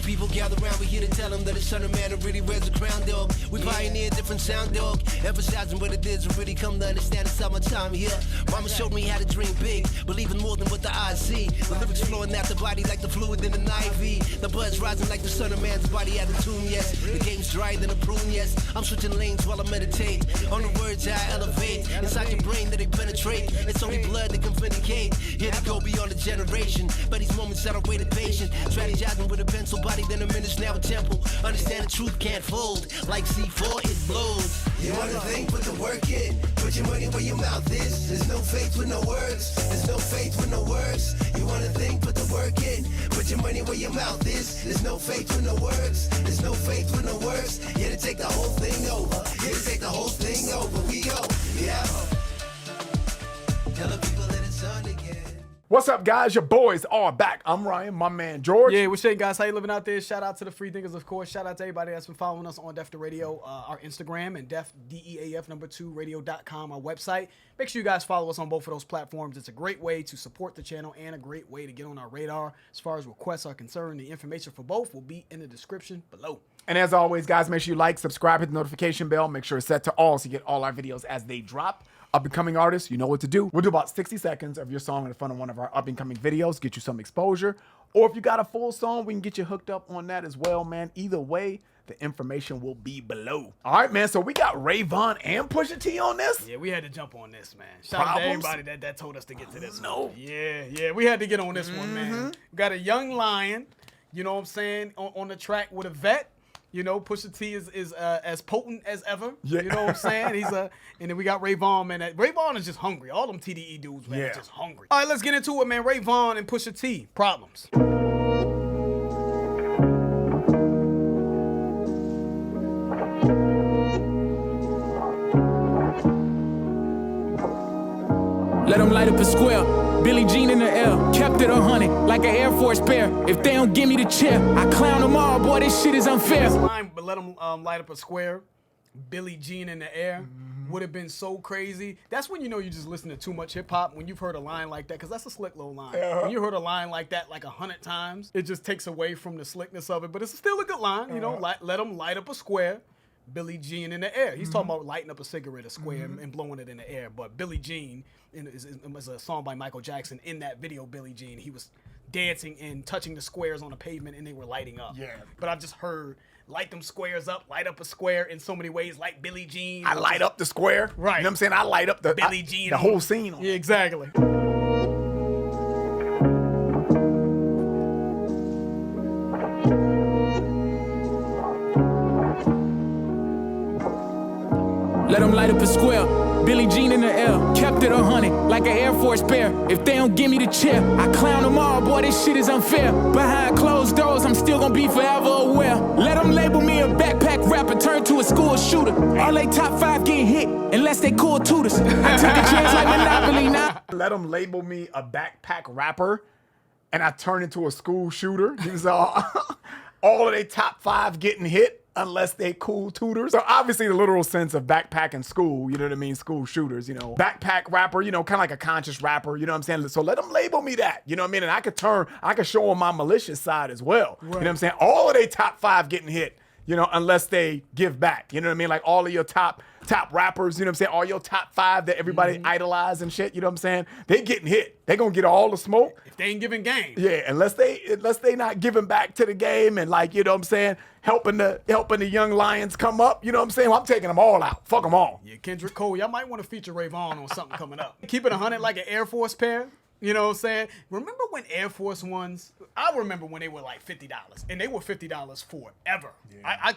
people gather around, we here to tell them that a son of man who really wears a crown, dog. We pioneer different sound, dog. Emphasizing what it is and really come to understand it's our time here. Mama showed me how to dream big, believing more than what the eyes see. The lyrics flowing out the body like the fluid in an IV. The buzz rising like the son of man's body at the tomb, yes. The game's drier than a prune, yes. I'm switching lanes while I meditate on the words I elevate. Inside your brain that they penetrate. It's only blood that can vindicate. Here to go beyond a generation. But these moments that I waited patient. Strategizing with a pencil body, then a minute's now a temple. Understand the truth can't fold. Like C4, it blows. You wanna think, put the work in. Put your money where your mouth is. There's no faith with no words. There's no faith with no words. You wanna think, put the work in. Put your money where your mouth is. There's no faith with no words. There's no faith with no words. Here to take the whole thing over. Here to take the whole thing over. We go, yeah. Tell the people that it's on again. What's up, guys? Your boys are back. I'm Ryan, my man George. Yeah, what's shaking, guys? How you living out there? Shout out to the free thinkers, of course. Shout out to everybody that's been following us on Def the Radio, our Instagram, and DEAF 2 radio.com, our website. Make sure you guys follow us on both of those platforms. It's a great way to support the channel and a great way to get on our radar. As far as requests are concerned, the information for both will be in the description below. And as always, guys, make sure you like, subscribe, hit the notification bell. Make sure it's set to all so you get all our videos as they drop. Up-and-coming artists, you know what to do. We'll do about 60 seconds of your song in front of one of our up-and-coming videos, get you some exposure. Or if you got a full song, we can get you hooked up on that as well, man. Either way, the information will be below. All right, man, so we got Rayvon and Pusha T on this? Yeah, we had to jump on this, man. Shout out to everybody that told us to get to this one. Yeah, we had to get on this one, man. Got a young lion, you know what I'm saying, on the track with a vet. You know, Pusha T is as potent as ever. Yeah. You know what I'm saying? And then we got Rayvon, man. Rayvon is just hungry. All them TDE dudes, man, are just hungry. All right, let's get into it, man. Rayvon and Pusha T, Problems. Let them light up a square. Billie Jean in the air, kept it 100 like an Air Force bear. If they don't give me the chair, I clown them all. Boy, this shit is unfair. But let them light up a square. Billie Jean in the air would have been so crazy. That's when you know you just listen to too much hip hop, when you've heard a line like that, because that's a slick little line. When you heard a line like that like 100 times, it just takes away from the slickness of it. But it's still a good line, you know. Let them light up a square. Billie Jean in the air. He's talking about lighting up a cigarette, a square, and blowing it in the air. But Billie Jean is a song by Michael Jackson. In that video, Billie Jean, he was dancing and touching the squares on the pavement, and they were lighting up. Yeah. But I've just heard light them squares up, light up a square in so many ways, like Billie Jean. I light up the square. Right. You know what I'm saying? I light up the Billie Jean, the whole scene. Yeah, exactly. Let them light up a square. Billie Jean in the air, kept it 100 like an Air Force bear. If they don't give me the chair, I clown them all. Boy, this shit is unfair. Behind closed doors, I'm still gonna be forever aware. Let them label me a backpack rapper turned to a school shooter. All they top 5 getting hit unless they cool tutors. I took a chance like Monopoly now. Let them label me a backpack rapper and I turn into a school shooter. He was all of they top 5 getting hit unless they cool tutors. So obviously the literal sense of backpack and school, you know what I mean? School shooters, you know. Backpack rapper, you know, kind of like a conscious rapper, you know what I'm saying? So let them label me that, you know what I mean? And I could show them my malicious side as well. Right. You know what I'm saying? All of they top 5 getting hit, you know, unless they give back. You know what I mean? Like all of your top rappers, you know what I'm saying? All your top 5 that everybody idolize and shit, you know what I'm saying? They getting hit. They gonna get all the smoke. If they ain't giving game. Yeah, unless they not giving back to the game and, like, you know what I'm saying, helping the young lions come up, you know what I'm saying? Well, I'm taking them all out. Fuck them all. Yeah, Kendrick Cole, y'all might want to feature Rayvon on something coming up. Keep it 100 like an Air Force pair. You know what I'm saying? Remember when Air Force Ones, I remember when they were like $50, and they were $50 forever. Yeah.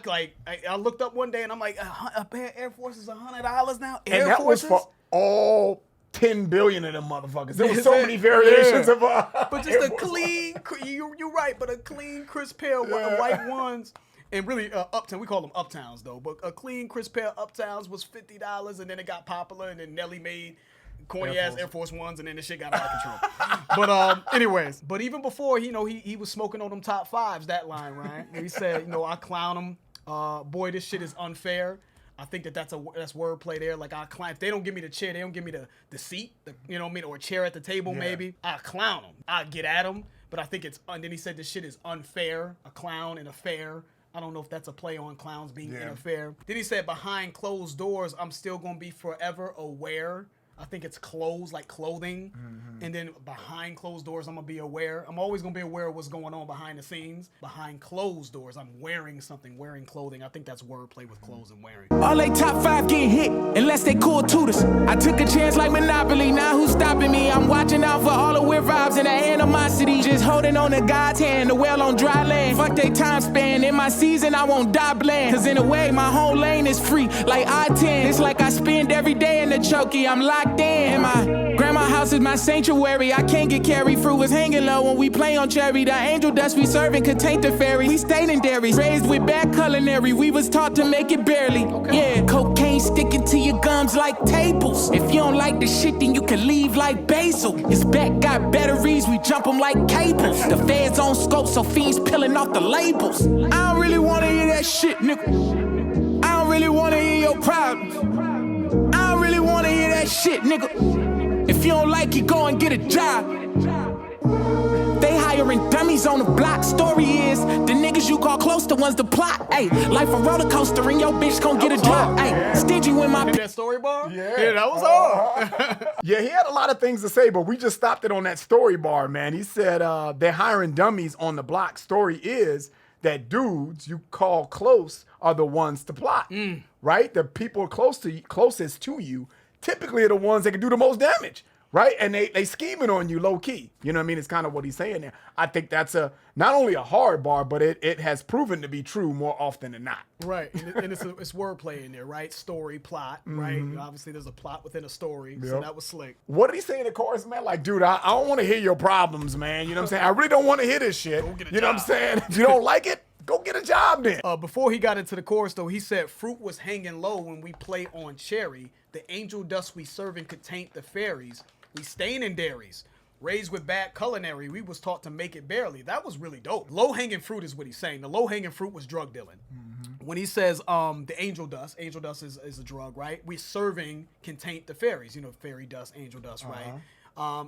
I looked up one day and I'm like, a pair of Air Force is $100 now? And that was for all 10 billion of them motherfuckers. There were so many variations of but just a clean, you're right, but a clean, crisp pair of white ones. And really, Uptown, we call them Uptowns though, but a clean, crisp pair of Uptowns was $50, and then it got popular, and then Nelly made corny ass Air Force Ones, and then the shit got out of control. But anyways, but even before, you know, he was smoking on them top 5s, that line, right? He said, you know, I clown them. Boy, this shit is unfair. I think that's wordplay there. Like, I clown. If they don't give me the chair, they don't give me the seat, you know what I mean, or a chair at the table, maybe. I clown them. I get at them. but I think it's, and then he said this shit is unfair, a clown and a fair. I don't know if that's a play on clowns being in a fair. Then he said, behind closed doors, I'm still going to be forever aware. I think it's clothes, like clothing. And then behind closed doors, I'm going to be aware. I'm always going to be aware of what's going on behind the scenes. Behind closed doors, I'm wearing something, wearing clothing. I think that's wordplay with clothes and wearing. All they top 5 getting hit, unless they cool tutors. I took a chance like Monopoly, now who's stopping me? I'm watching out for all the weird vibes and the animosity. Just holding on to God's hand, the well on dry land. Fuck they time span, in my season I won't die bland. Cause in a way, my whole lane is free, like I-10. It's like I spend every day in the chokey, I'm locked in. My grandma house is my sanctuary, I can't get carried. Fruit was hanging low when we play on cherry. The angel dust we serving contained the fairy. We stayed in dairies, raised with bad culinary. We was taught to make it barely. Yeah, cocaine sticking to your gums like tables. If you don't like the shit, then you can leave like basil. His back got batteries, we jump them like cables. The feds on scope, so fiends peeling off the labels. I don't really wanna hear that shit, nigga. I don't really wanna hear your problems. I don't really wanna hear that shit, nigga. If you don't like it, go and get a job. They hiring dummies on the block. Story is, the niggas you call close, the ones to plot. Ayy, life a roller coaster and your bitch gon' get a drop. Ayy, stingy when my That story bar? Yeah. That was hard. Yeah, he had a lot of things to say, but we just stopped it on that story bar, man. He said they're hiring dummies on the block. Story is that dudes you call close are the ones to plot, right? The people closest to you typically are the ones that can do the most damage, right? And they scheming on you low key. You know what I mean? It's kind of what he's saying there. I think that's not only a hard bar, but it has proven to be true more often than not. Right, and it's wordplay in there, right? Story, plot, right? Obviously, there's a plot within a story, so that was slick. What did he say in the chorus, man? Like, dude, I don't want to hear your problems, man. You know what I'm saying? I really don't want to hear this shit. You know what I'm saying? If you don't like it, go get a job then. Before he got into the chorus, though, he said fruit was hanging low when we play on cherry. The angel dust we serving could taint the fairies. We stain in dairies. Raised with bad culinary, we was taught to make it barely. That was really dope. Low-hanging fruit is what he's saying. The low-hanging fruit was drug dealing. When he says the angel dust is a drug, right? We serving can taint the fairies. You know, fairy dust, angel dust, right?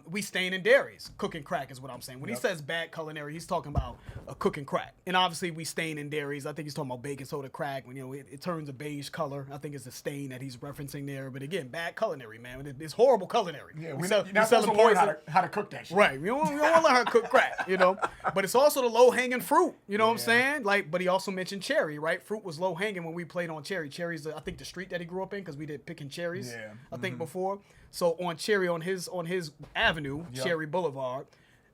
We stain in dairies. Cooking crack is what I'm saying. When he says bad culinary, he's talking about cooking crack. And obviously we stain in dairies. I think he's talking about baking soda crack. When it turns a beige color. I think it's the stain that he's referencing there. But again, bad culinary, man. It's horrible culinary. Yeah, we you're not supposed to learn how to cook that shit. Right. We don't want to learn how to cook crack, you know. But it's also the low-hanging fruit, you know what I'm saying? Like, but he also mentioned cherry, right? Fruit was low-hanging when we played on cherry. Cherry's, I think, the street that he grew up in because we did picking cherries, I think, before. So on cherry, on his avenue, Cherry Boulevard,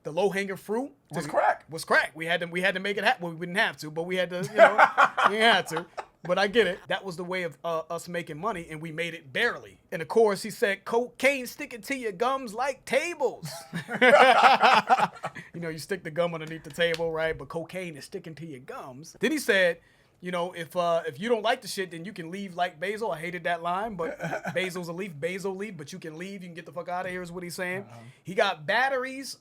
the low-hanging fruit was crack. Was crack. We had to make it happen. Well, we didn't have to, but we had to, you know, we had to. But I get it. That was the way of us making money, and we made it barely. And of course, he said, cocaine sticking to your gums like tables. You know, you stick the gum underneath the table, right? But cocaine is sticking to your gums. Then he said, you know, if you don't like the shit, then you can leave like basil. I hated that line, but basil's a leaf, basil leaf, but you can leave. You can get the fuck out of here is what he's saying. He got batteries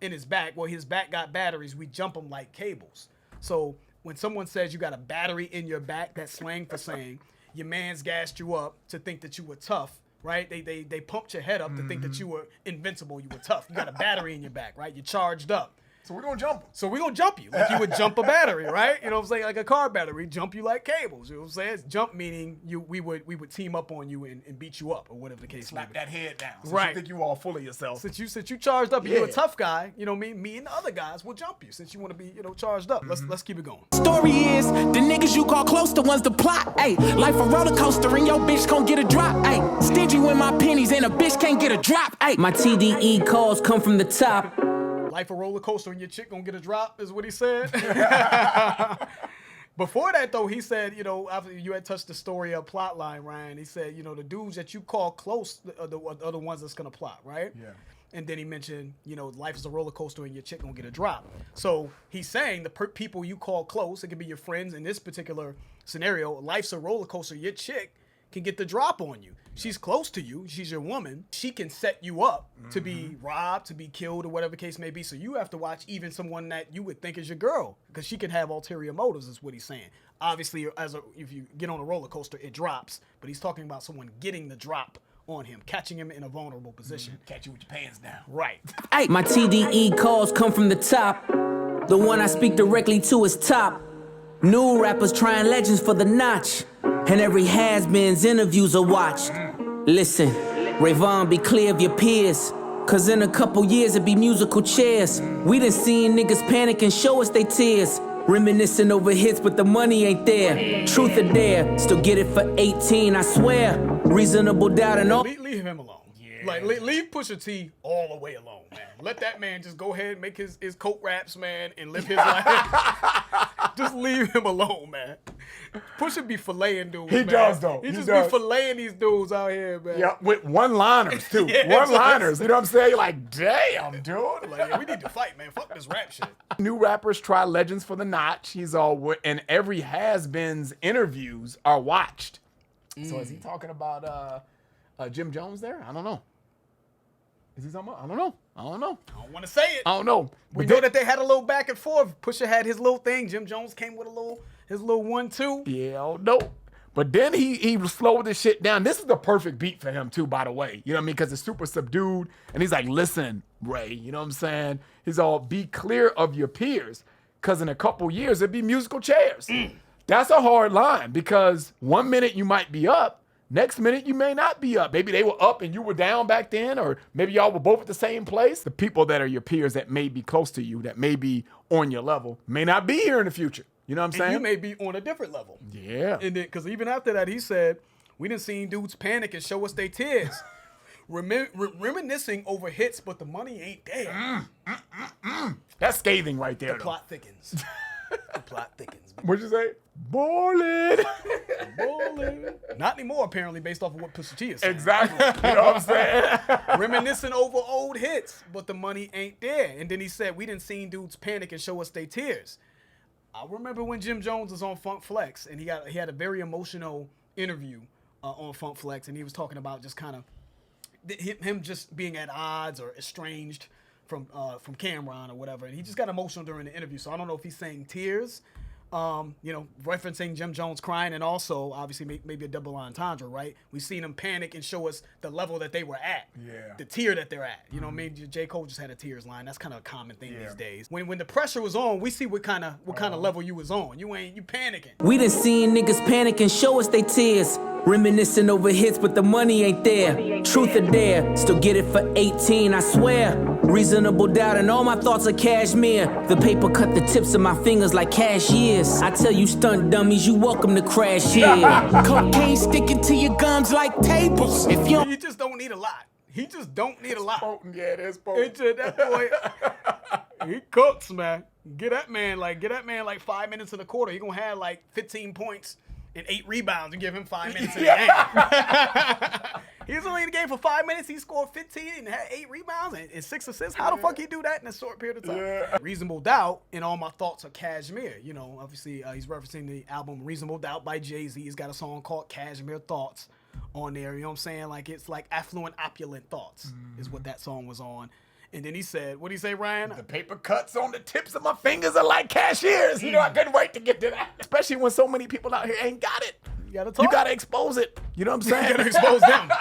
in his back. Well, his back got batteries. We jump them like cables. So when someone says you got a battery in your back, that's slang for saying your man's gassed you up to think that you were tough, right? They pumped your head up to think that you were invincible, you were tough. You got a battery in your back, right? You're charged up. So we're going to jump. So we're going to jump you like you would jump a battery, right? You know what I'm saying? Like a car battery, jump you like cables. You know what I'm saying? It's jump meaning we would team up on you and beat you up or whatever the case may be. Slap that head down. So Right. you think you all full of yourself. Since you charged up and you're a tough guy, you know what I mean? Me and the other guys will jump you since you want to be, you know, charged up. Let's keep it going. story is, the niggas you call close, the ones to plot. Ayy, life a roller coaster and your bitch gon' get a drop. Ayy, stingy with my pennies and a bitch can't get a drop. Ayy, My TDE calls come from the top. Life a roller coaster and your chick gonna get a drop is what he said. Before that, though, he said, you know, after you had touched the story of plot line, Ryan, he said, you know, the dudes that you call close are the ones that's gonna plot, right? Yeah. And then he mentioned, you know, life is a roller coaster and your chick gonna get a drop. So he's saying the people you call close, it could be your friends in this particular scenario, life's a roller coaster, your chick can get the drop on you. She's close to you. She's your woman. She can set you up to be robbed, to be killed, or whatever the case may be. So you have to watch even someone that you would think is your girl, because she can have ulterior motives, is what he's saying. Obviously, if you get on a roller coaster, it drops. But he's talking about someone getting the drop on him, catching him in a vulnerable position. Catch you with your pants down. Right. My TDE calls come from the top. The one I speak directly to is top. New rappers trying legends for the notch. And every has-beens interviews are watched. Listen, Rayvon, be clear of your peers. Cause in a couple years it be musical chairs. We done seen niggas panic and show us they tears. Reminiscing over hits, but the money ain't there. Truth or dare, still get it for 18, I swear. Reasonable doubt and all. Leave him alone. Yeah. Like, leave Pusha T all the way alone, man. Let that man just go ahead and make his coke raps, man, and live his life. Just leave him alone, man. Pusha be filleting dudes, He man. does, though. He just does. be filleting these dudes out here, man. Yeah, with one-liners, too. Yeah, One-liners, you know what I'm saying? You're like, damn, dude. Like, yeah, we need to fight, man. Fuck this rap shit. New rappers try legends for the notch. He's all, and every has-beens interviews are watched. So is he talking about Jim Jones there? I don't know. Is he talking about? I don't know. I don't want to say it. I don't know. We know that they had a little back and forth. Pusha had his little thing. Jim Jones came with his little 1-2. Yeah, I don't know. But then he slowed this shit down. This is the perfect beat for him, too, by the way. You know what I mean? Because it's super subdued. And he's like, listen, Ray, you know what I'm saying? He's all, be clear of your peers. Because in a couple years, it'd be musical chairs. That's a hard line because 1 minute you might be up. Next minute, you may not be up. Maybe they were up and you were down back then, or maybe y'all were both at the same place. The people that are your peers that may be close to you, that may be on your level, may not be here in the future. You know what I'm saying? You may be on a different level. Yeah. And then, because even after that, he said, we done seen dudes panic and show us they tears. Reminiscing over hits, but the money ain't there. That's scathing right there. The plot thickens. The plot thickens. What'd you say? Ballin'. Not anymore, apparently, based off of what Pusha T is saying. Exactly. You know what I'm saying? Reminiscing over old hits, but the money ain't there. And then he said, we done seen dudes panic and show us they tears. I remember when Jim Jones was on Funk Flex, and he had a very emotional interview on Funk Flex, and he was talking about just kind of him just being at odds or estranged from Cameron or whatever, and he just got emotional during the interview. So I don't know if he's saying tears, referencing Jim Jones crying, and also obviously maybe a double entendre, right? We've seen him panic and show us the level that they were at, the tier that they're at. You know, maybe J. Cole just had a tears line. That's kind of a common thing these days. When the pressure was on, we see what kind of level you was on. You panicking. We done seen niggas panic and show us they tears. Reminiscing over hits, but the money ain't there. Truth or dare, still get it for 18, I swear. Reasonable doubt and all my thoughts are cashmere. The paper cut the tips of my fingers like cashiers. I tell you stunt dummies, you welcome to crash here. Cocaine sticking to your gums like tables. If you He just don't need a lot. He just don't need a lot. Potent, yeah, it is potent. That boy, he cooks, man. Get that man like 5 minutes in the quarter. He gonna have like 15 points and 8 rebounds and give him 5 minutes in the game. He was only in the game for 5 minutes. He scored 15 and had 8 rebounds and 6 assists. How the fuck he do that in a short period of time? Reasonable Doubt and All My Thoughts Are Cashmere. You know, obviously he's referencing the album Reasonable Doubt by Jay-Z. He's got a song called Cashmere Thoughts on there. You know what I'm saying? Like it's like affluent, opulent thoughts is what that song was on. And then he said, what did he say, Ryan? The paper cuts on the tips of my fingers are like cashiers. You know, I couldn't wait to get to that. Especially when so many people out here ain't got it. You gotta talk. You gotta expose it. You know what I'm saying? You gotta expose them.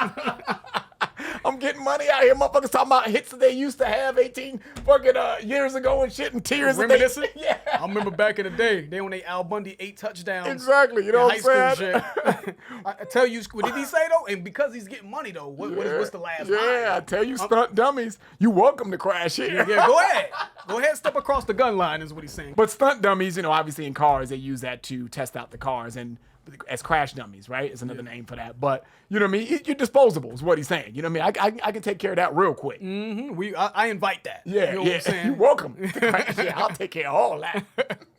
I'm getting money out here. Motherfuckers talking about hits that they used to have 18 fucking years ago and shit and tears. Reminiscing? Yeah. I remember back in the day, they on Al Bundy 8 touchdowns. Exactly. You know what I'm saying? Shit. I tell you, what did he say though? And because he's getting money though, what's the last line? Yeah, I tell you, stunt dummies, you welcome to crash here. Yeah, go ahead. Go ahead, step across the gun line is what he's saying. But stunt dummies, you know, obviously in cars, they use that to test out the cars and as crash dummies, right? It's another name for that. But, you know what I mean? You're disposable is what he's saying. You know what I mean? I can take care of that real quick. I invite that. Yeah, you know what I'm saying? You're welcome. Yeah, I'll take care of all that.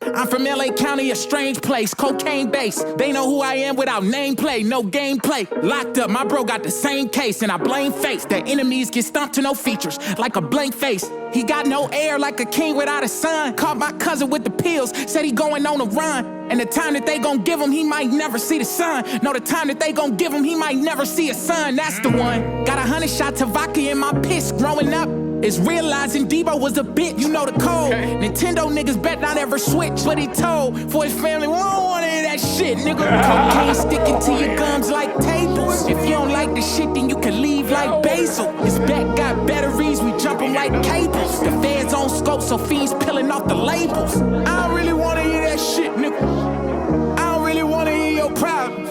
I'm from LA County, a strange place, cocaine base. They know who I am without nameplate, no gameplay. Locked up, my bro got the same case, and I blame face. The enemies get stumped to no features, like a blank face. He got no air, like a king without a son. Caught my cousin with the pills, said he going on a run. And the time that they gon' give him, he might never see the sun. No, the time that they gon' give him, he might never see a son. That's the one. Got 100 shots of vodka in my piss growing up. is realizing Debo was a bitch. You know the code. Nintendo niggas bet not ever switch. But he told for his family, we don't wanna hear that shit, nigga. Cocaine sticking to your gums like tables. If you don't like the shit, then you can leave like basil. His back got batteries, we jump 'em like cables. The feds on scope, so fiends peeling off the labels. I don't really wanna hear that shit, nigga. I don't really wanna hear your problems.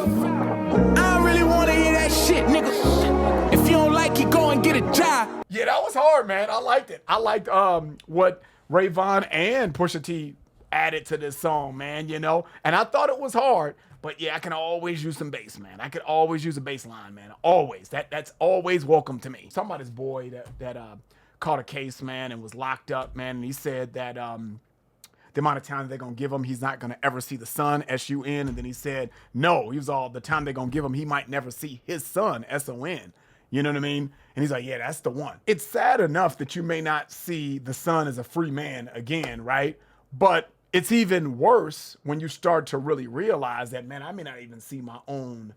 I don't really wanna hear that shit, nigga. If you don't like it, go and get a job. Yeah, that was hard, man. I liked it. I liked what Rayvon and Pusha T added to this song, man, you know? And I thought it was hard, but yeah, I can always use some bass, man. I could always use a bass line, man. Always. That's always welcome to me. Something about this boy that caught a case, man, and was locked up, man, and he said that the amount of time they're going to give him, he's not going to ever see the sun, S-U-N, and then he said, no, he was all the time they're going to give him, he might never see his son, S-O-N. You know what I mean? And he's like, yeah, that's the one. It's sad enough that you may not see the son as a free man again, right? But it's even worse when you start to really realize that, man, I may not even see my own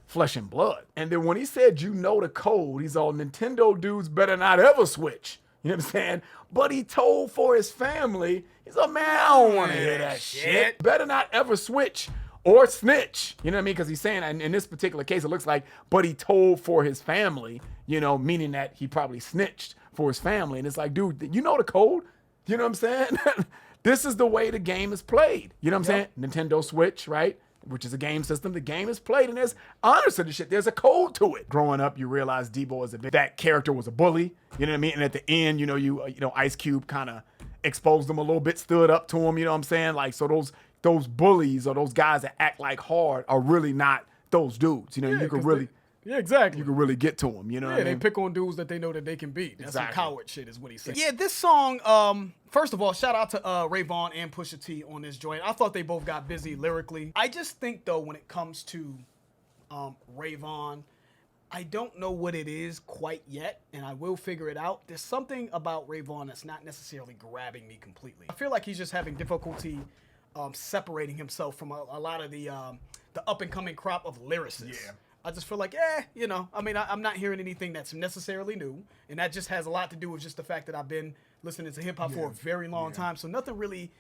flesh and blood. And then when he said, you know the code, he's all, Nintendo dudes better not ever switch. You know what I'm saying? But he told for his family, he's like, man, I don't want to hear that shit. Better not ever switch or snitch. You know what I mean? Because he's saying, and in this particular case, it looks like, but he told for his family, you know, meaning that he probably snitched for his family. And it's like, dude, you know the code? You know what I'm saying? This is the way the game is played. You know what I'm saying? Nintendo Switch, right? Which is a game system. The game is played, and there's honors to the shit. There's a code to it. Growing up, you realize Debo is that character was a bully. You know what I mean? And at the end, you know, Ice Cube kind of exposed him a little bit, stood up to him. You know what I'm saying? Like, so those bullies or those guys that act like hard are really not those dudes. You know, you can really. Yeah, exactly. You can really get to them, you know what I mean? They pick on dudes that they know that they can beat. That's some coward shit is what he said. Yeah, Yeah, this song, first of all, shout out to Rayvon and Pusha T on this joint. I thought they both got busy lyrically. I just think, though, when it comes to Rayvon, I don't know what it is quite yet, and I will figure it out. There's something about Rayvon that's not necessarily grabbing me completely. I feel like he's just having difficulty separating himself from a lot of the up-and-coming crop of lyricists. Yeah. I just feel like, you know, I mean, I'm not hearing anything that's necessarily new. And that just has a lot to do with just the fact that I've been listening to hip hop for a very long time. So nothing really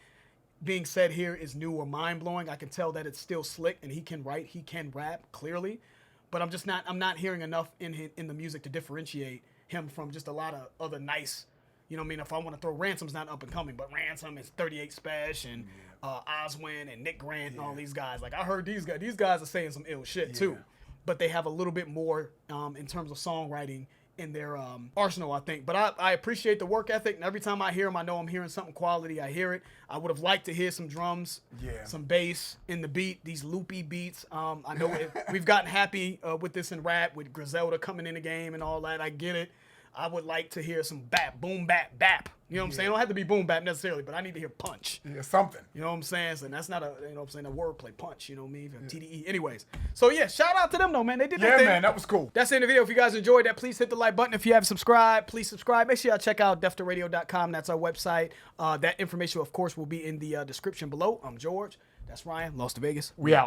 being said here is new or mind blowing. I can tell that it's still slick and he can write, he can rap clearly, but I'm not hearing enough in the music to differentiate him from just a lot of other nice, you know what I mean? If I want to throw Ransom's not up and coming, but Ransom is 38 Special and Oswin and Nick Grant and all these guys. Like I heard these guys are saying some ill shit too. But they have a little bit more in terms of songwriting in their arsenal, I think. But I appreciate the work ethic, and every time I hear them, I know I'm hearing something quality. I hear it. I would have liked to hear some drums, some bass in the beat, these loopy beats. I know we've gotten happy with this in rap, with Griselda coming in the game and all that. I get it. I would like to hear some bap, boom, bap, bap. You know what I'm saying? It don't have to be boom, bap necessarily, but I need to hear punch. Yeah, something. You know what I'm saying? So that's not a, you know what I'm saying, a wordplay punch, you know what I mean? TDE. Anyways. So yeah, shout out to them though, man. They did that thing. Yeah, man, that was cool. That's the end of the video. If you guys enjoyed that, please hit the like button. If you haven't subscribed, please subscribe. Make sure y'all check out deftoradio.com. That's our website. That information, of course, will be in the description below. I'm George. That's Ryan. Lost to Vegas. We out.